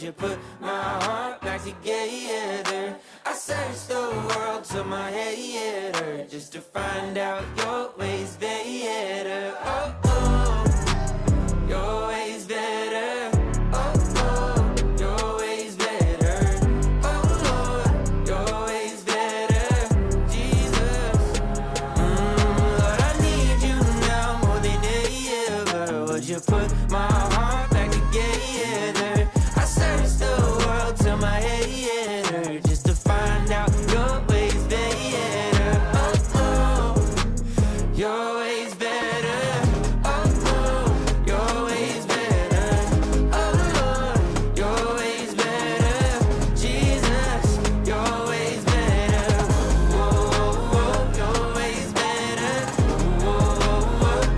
you put my heart back together? I searched the world till my head hurt just to find out your ways better. Oh, oh, your ways better. Oh, oh, your ways better. Oh, Lord, your ways better. Jesus, Lord, I need you now more than ever. Would you put my heart